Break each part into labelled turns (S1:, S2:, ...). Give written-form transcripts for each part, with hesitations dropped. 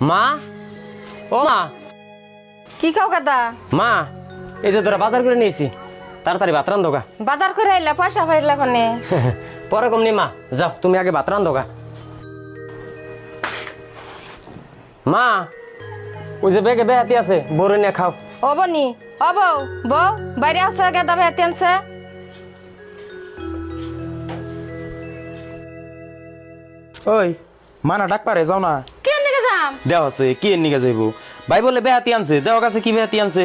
S1: মা, ও মা,
S2: কি খাও কাদা?
S1: মা, এই যে তোরা বাজার করে নিয়েছি, তাড়াতাড়ি ভাত রান্ধো গা।
S2: বাজার করে আইলা পয়সা পাইলা কোনে?
S1: পরে কমনি মা, যাও তুমি আগে ভাত রান্ধো গা। মা, ওই যে বেগে বেহাতি আছে, বড় নিয়ে খাও।
S2: ও বনি, ও বউ, বউ বাইরে আছে গাদা বেহাতি আনছে।
S3: ওই মানা ডাক পারে যাও না।
S2: কে নিকে যাম?
S3: দেও আছে কি এর নিকে যাইবো? ভাই বলে বেহাতি আনছে, দেও কাছে কি বেহাতি আনছে?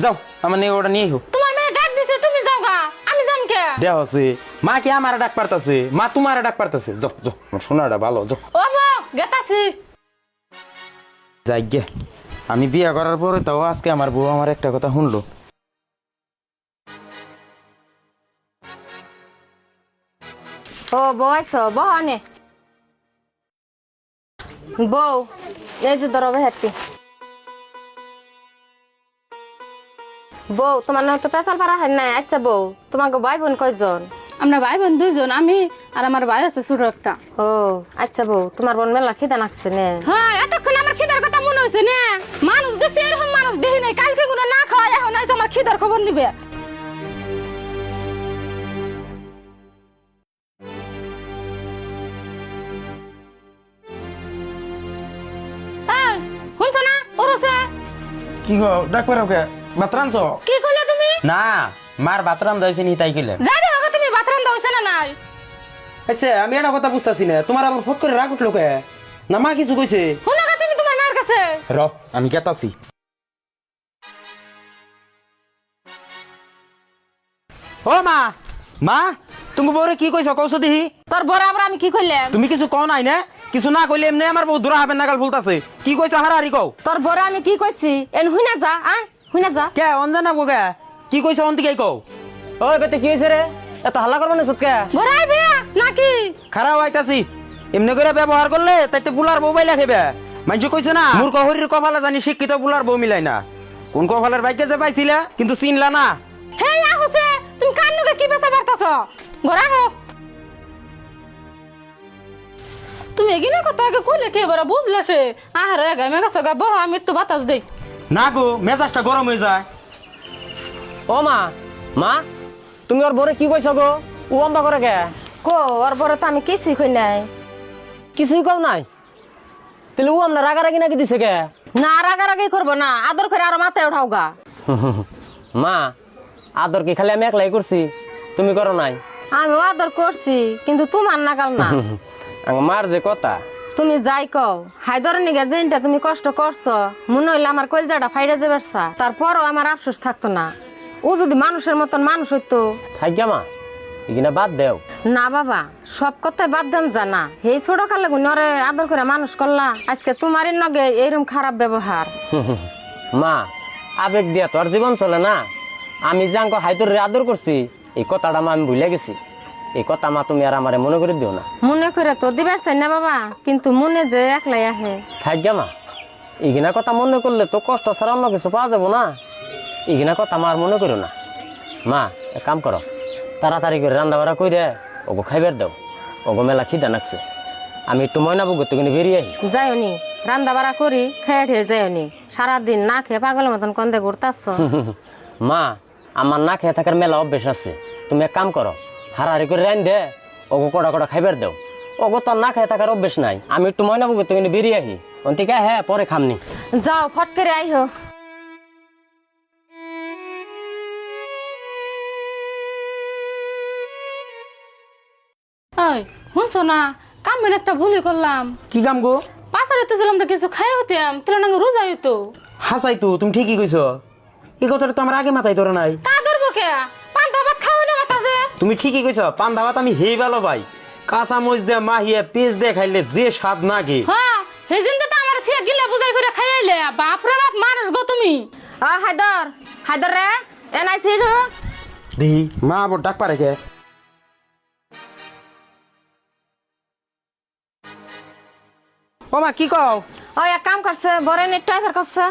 S3: যাও আমার নিয়ে ওটা নিয়ে হোক।
S2: তোমার মেয়ে ডাক দিছে, তুমি যাও গা, আমি যাম কে?
S3: দেও আছে মা কি আমার ডাক পারতাছে, মা তোমার ডাক পারতাছে। যাও যাও আমার সোনাটা ভালো, যাও।
S2: ও বউ গেতাছি।
S3: যাই গে, আমি বিয়ে করার পরে তাও আজকে আমার বউ আমার একটা কথা শুনলো।
S2: ও বউ আইছো, বউ আনে। বউ এই যে ধরো বেহাতি। বউ তোমার নয় তো পেশাল পারা হয় নাই। আচ্ছা বউ, তোমাকে ভাই বোন কয়জন?
S4: আমরা ভাই বোন দুইজন, আমি আর আমার ভাই আছে ছোট একটা।
S2: ও আচ্ছা বউ, তোমার বোন মেলা খিদা লাগছে নে?
S4: হ্যাঁ, এতক্ষণ আমার খিদার কথা মনে হয়েছে না? মানুষ দেখছি এরকম মানুষ দেখি নাই, কালকে গুলো না খাওয়া এখন আইসে আমার খিদার খবর নিবে। এই, শুনছো না? ওরছে
S3: কি গো ডাক পারো কে? ভাত রানছ?
S4: কি কইলে তুমি?
S3: না, মার ভাত রান্ধা হয়েছে নি তাই কইলে।
S4: যাই হোক, তুমি ভাত রান্ধা হইছে না নাই?
S3: আচ্ছা আমি একটা কথা বুঝতাছি না, তোমার আবার ফট করে রাগ উঠলো কে? না মা কিছু কইছে?
S4: শুনো গা তুমি তোমার মার কাছে।
S3: র আমি কেতাছি। ও মা, মা তুমি বউরে কি কইছো কৌছো দিহি?
S4: তোর বরাবর আমি কি কইলাম?
S3: তুমি কিছু কও নাই না? কিছু না কইলে এমনি আমার বউ দূরা হবে নাগাল ফুলতাছে। কি কইছো হারাহারি কও?
S2: তোর বড় আমি কি কইছি এন হুইনা যা, হুইনা যা।
S3: কে অঞ্জনা বউ কে? কি কইছো অন্তি কে কও?
S1: ওই বেতে কি হয়েছে রে? এত হাল্লা করবো না সুতকে?
S4: বড়াই বিয়া নাকি?
S3: খারাপ আইতাছি, এমনি করে ব্যবহার করলে তাইতে বুলার বউ বাইলা খেবে। মানুষ কইছে না মূর্খ হরির কপালে জানি শিক্ষিত বুলার বউ মিলাই না। কোন কপালের বাইকে যে পাইছিলা কিন্তু চিনলা না।
S4: হে ইয়া হোসে, তুমি কান নুকে কি বেচা বার্তাছ? গড়া হো, তুমি এগিনে কথা আগে কইলে কে বড় বুঝলে সে? আহারে গামে গেছে গা, বহ আমি একটু বাতাস দেই।
S3: না গো, মেজাজটা গরম হয়ে যায়।
S1: ও মা, মা, তুমি ওর বরে কি কইছো গো? ও বন্ধ করে কে?
S2: কো ওর বড় তো আমি কিছুই কই নাই।
S1: কিছুই কও নাই? তাহলে ও আমরা রাগারাগি নাকি দিছে কে?
S2: না রাগারাগি করবো না, আদর করে আরো মাথায় উঠাও গা।
S1: মা, আদর কি খালি আমি একলাই করছি, তুমি করো নাই?
S2: আমিও আদর করছি কিন্তু তোমার নাগাল না।
S1: মার যে কথা।
S2: তুমি যাই কও, হায়দর নিগে যেটা তুমি কষ্ট করছো, মনে হইলে আমার কলজাটা ফাইড়ে যাবেরছা, তারপরও আমার আফসোস থাকতো না। ও যদি মানুষের মতন মানুষ হইতো।
S1: থাকি মা, এখানে বাদ দেও।
S2: না বাবা, সব কথাই বাদ দেন জানা। এই ছোট কালে গুণরে আদর করে মানুষ করলা, আজকে তোমারই নগে এইরকম খারাপ ব্যবহার।
S1: মা, আবেগ দিয়া তো আর জীবন চলে না। আমি যে আঙ্ক হাইতরে আদর করছি, এই কথাটা মা আমি ভুলে গেছি। এই কথা মা তুমি আর আমারে মনে করে দিও না।
S2: মনে করে তো দিবার চাই না বাবা, কিন্তু মনে যে একলাই আহে।
S1: থাকি মা, এখানে কথা মনে করলে তো কষ্ট ছাড়া অন্য কিছু পাওয়া যাবো না। এখানে কথা মা আর মনে করো না। মা, এক কাম করো, তাড়াতাড়ি করে রান্না বাড়া করে ওগো খাইবার দাও। ওগো মেলা খিদা নাকছে। আমি একটু ময়নাবু করতে কিন্তু বেরিয়ে আহি।
S2: যাইওনি রান্না বাড়া করি, খেয়ে ঠেয়ে যাইওনি। সারাদিন না খেয়ে পাগলের মতন কন্দে ঘুরতাছ।
S1: মা, আমার না খেয়ে থাকার মেলা অভ্যেস আছে। তুমি এক কাম করো, হারাহারি করে রান দে, ওগো কড়া কড়া খাইবার দাও। ওগো তো না খেয়ে থাকার অভ্যেস নাই। আমি একটু ময়নাবু করতে কিন্তু বেরিয়ে আহি। অন্তিকা হ্যাঁ পরে খামনি।
S2: যাও ফট করে আইহো।
S4: এই, শুনছো না? কামের একটা ভুলই করলাম।
S3: কি কাম গো?
S4: পাশারে তো ছিলাম কিছু খাই হইতাম, তাহলে নাকি রোজা হইতো।
S3: হাসাই তো, তুমি ঠিকই কইছো। এই কথাটা তো আমার আগে মাথায় ধরে নাই।
S4: তা ধরবো কে? পান্তা ভাত খাওয়া না মাতাছে।
S3: তুমি ঠিকই কইছো, পান্তা ভাত আমি হেই ভালো ভাই। কাঁচা মরিচ দিয়ে মাহিয়া পেঁয়াজ দিয়ে খাইলে যে স্বাদ নাগে।
S4: হ্যাঁ, সেদিন তো আমার থেকে গিলা বুঝাই করে খাইলে। বাপরে বাপ, মানুষ গো তুমি।
S2: হায়দর, হায়দর রে এনাইছি।
S3: দেহি মা আবার ডাক পারে কে? ও মা কি কও?
S2: ও এক কাম করছে, বরে নেট টাইফার করছে।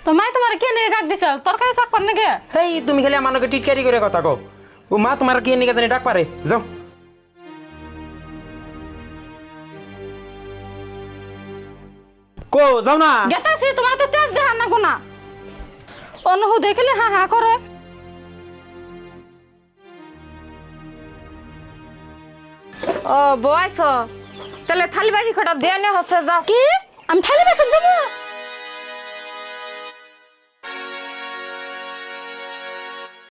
S4: তো মাই তোমার কে নিয়ে ডাক দিছ? তরকারি চাক পার নাকি?
S3: হেই তুমি খালি আমাকে টিটকারি করে কথা কও। ও মা তোমার কি নিকে জানি ডাক পারে, যাও। কো যাও না
S4: গেতাছি তোমার তো তেজ দেখার না গুনা অনহু দেখলে হা হা করে
S2: ও বয়স তাহলে থালি বাড়ি কটা দিয়ে নে হচ্ছে যাও
S4: কি আমি থালি বাসন দেবো